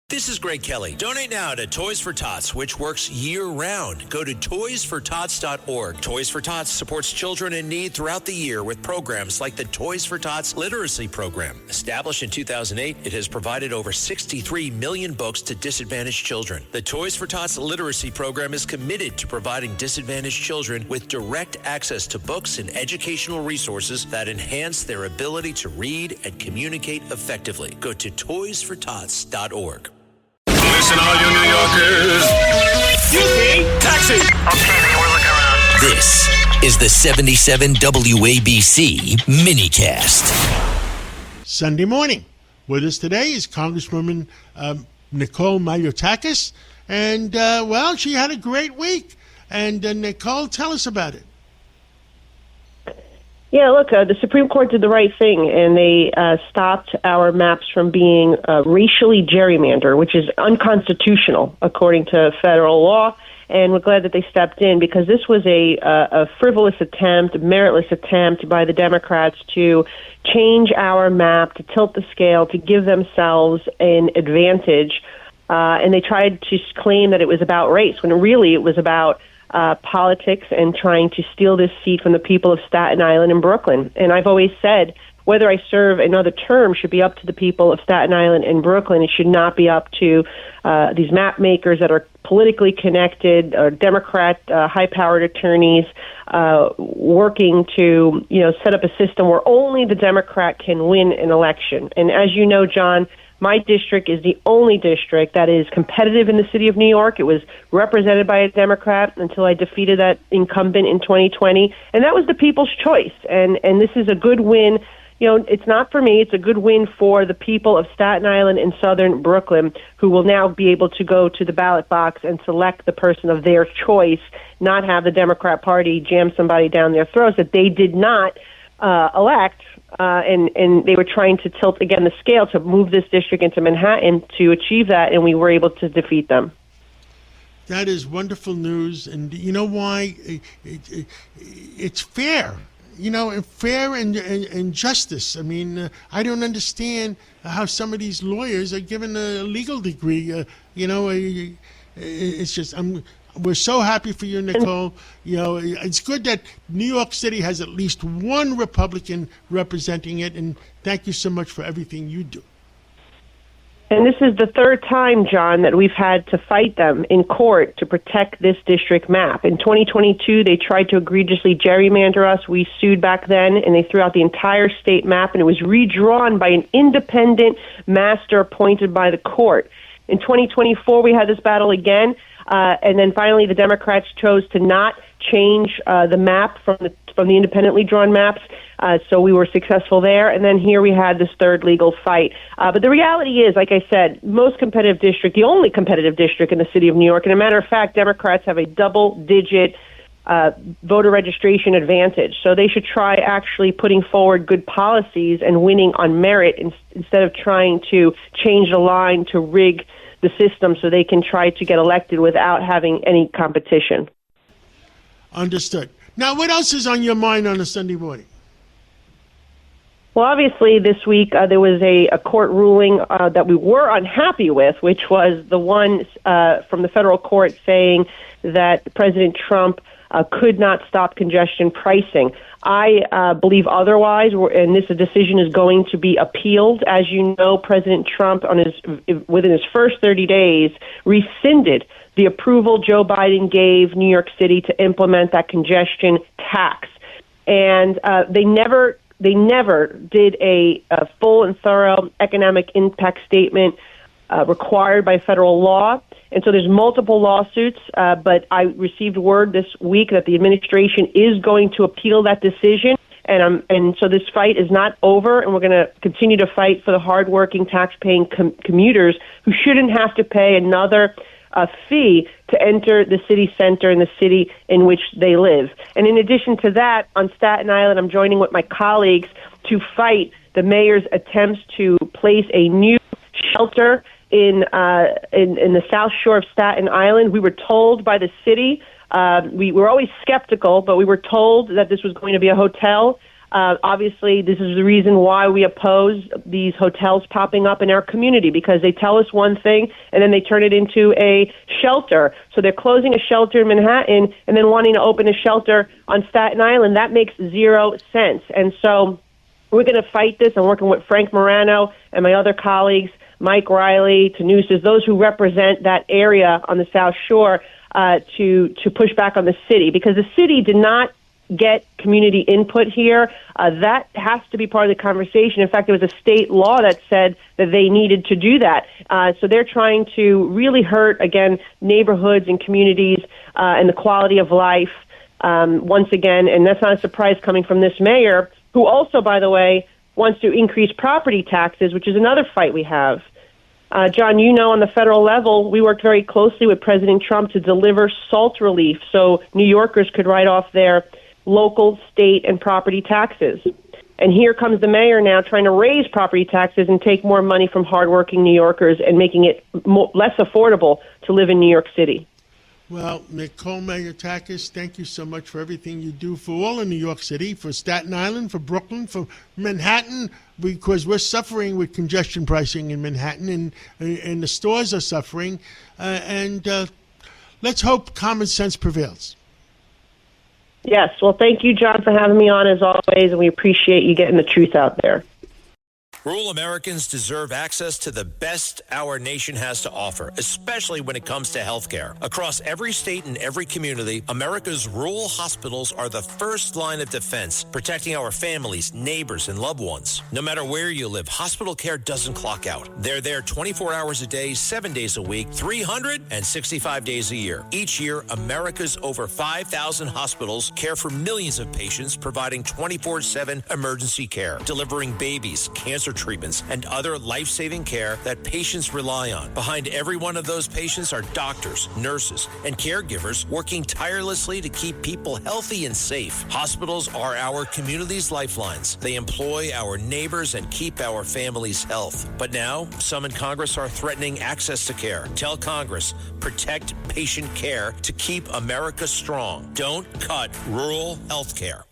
This is Greg Kelly. Donate now to Toys for Tots, which works year-round. Go to toysfortots.org. Toys for Tots supports children in need throughout the year with programs like the Toys for Tots Literacy Program. Established in 2008, it has provided over 63 million books to disadvantaged children. The Toys for Tots Literacy Program is committed to providing disadvantaged children with direct access to books and educational resources that enhance their ability to read and communicate effectively. Go to toysfortots.org. Listen, all you New Yorkers. Taxi! Okay, we're looking around. This is the 77 WABC minicast. Sunday morning. With us today is Congresswoman Nicole Malliotakis. And, she had a great week. And, Nicole, tell us about it. Yeah, look, the Supreme Court did the right thing, and they stopped our maps from being racially gerrymandered, which is unconstitutional according to federal law. And we're glad that they stepped in because this was a frivolous attempt, a meritless attempt by the Democrats to change our map, to tilt the scale, to give themselves an advantage. And they tried to claim that it was about race, when really it was about politics and trying to steal this seat from the people of Staten Island and Brooklyn. And I've always said whether I serve another term should be up to the people of Staten Island and Brooklyn. It should not be up to these map makers that are politically connected or Democrat high-powered attorneys working to set up a system where only the Democrat can win an election. And as you know, John, my district is the only district that is competitive in the city of New York. It was represented by a Democrat until I defeated that incumbent in 2020. And that was the people's choice. And this is a good win. It's not for me. It's a good win for the people of Staten Island and southern Brooklyn, who will now be able to go to the ballot box and select the person of their choice, not have the Democrat Party jam somebody down their throats that they did not elect. And they were trying to tilt, again, the scale to move this district into Manhattan to achieve that, and we were able to defeat them. That is wonderful news, and you know why? It's fair. Fair and justice. I mean, I don't understand how some of these lawyers are given a legal degree. It's just we're so happy for you, Nicole. It's good that New York City has at least one Republican representing it, and thank you so much for everything you do. And this is the third time, John, that we've had to fight them in court to protect this district map. In 2022, they tried to egregiously gerrymander us. We sued back then, and they threw out the entire state map, and it was redrawn by an independent master appointed by the court. In 2024, we had this battle again, and then finally the Democrats chose to not change the map from the independently drawn maps, so we were successful there. And then here we had this third legal fight. But the reality is, like I said, most competitive district, the only competitive district in the city of New York. And as a matter of fact, Democrats have a double-digit voter registration advantage. So they should try actually putting forward good policies and winning on merit instead of trying to change the line to rig the system so they can try to get elected without having any competition. Understood. Now, what else is on your mind on a Sunday morning? Well, obviously, this week there was a court ruling that we were unhappy with, which was the one from the federal court saying that President Trump could not stop congestion pricing. I believe otherwise, and this decision is going to be appealed. As you know, President Trump, within his first 30 days, rescinded the approval Joe Biden gave New York City to implement that congestion tax. And they never did a full and thorough economic impact statement required by federal law. And so there's multiple lawsuits, but I received word this week that the administration is going to appeal that decision. And so this fight is not over, and we're going to continue to fight for the hardworking, tax-paying commuters who shouldn't have to pay another fee to enter the city center and the city in which they live. And in addition to that, on Staten Island, I'm joining with my colleagues to fight the mayor's attempts to place a new shelter in the South Shore of Staten Island. We were told by the city, we were always skeptical, but we were told that this was going to be a hotel. Obviously, this is the reason why we oppose these hotels popping up in our community, because they tell us one thing and then they turn it into a shelter. So they're closing a shelter in Manhattan and then wanting to open a shelter on Staten Island. That makes zero sense. And so we're going to fight this. I'm working with Frank Morano and my other colleagues, Mike Riley, Tanusis, those who represent that area on the South Shore, to push back on the city, because the city did not get community input here. That has to be part of the conversation. In fact, there was a state law that said that they needed to do that. So they're trying to really hurt, again, neighborhoods and communities and the quality of life once again. And that's not a surprise coming from this mayor, who also, by the way, wants to increase property taxes, which is another fight we have. John, you know, on the federal level, we worked very closely with President Trump to deliver SALT relief so New Yorkers could write off their local, state, and property taxes. And here comes the mayor now trying to raise property taxes and take more money from hardworking New Yorkers and making it less affordable to live in New York City. Well, Nicole Malliotakis, thank you so much for everything you do for all of New York City, for Staten Island, for Brooklyn, for Manhattan, because we're suffering with congestion pricing in Manhattan, and the stores are suffering. Let's hope common sense prevails. Yes. Well, thank you, John, for having me on as always, and we appreciate you getting the truth out there. Rural Americans deserve access to the best our nation has to offer, especially when it comes to health care. Across every state and every community, America's rural hospitals are the first line of defense, protecting our families, neighbors, and loved ones. No matter where you live, hospital care doesn't clock out. They're there 24 hours a day, 7 days a week, 365 days a year. Each year, America's over 5,000 hospitals care for millions of patients, providing 24/7 emergency care, delivering babies, cancer treatments, and other life-saving care that patients rely on. Behind every one of those patients are doctors, nurses, and caregivers working tirelessly to keep people healthy and safe. Hospitals are our community's lifelines. They employ our neighbors and keep our families' health. But now, some in Congress are threatening access to care. Tell Congress, protect patient care to keep America strong. Don't cut rural health care.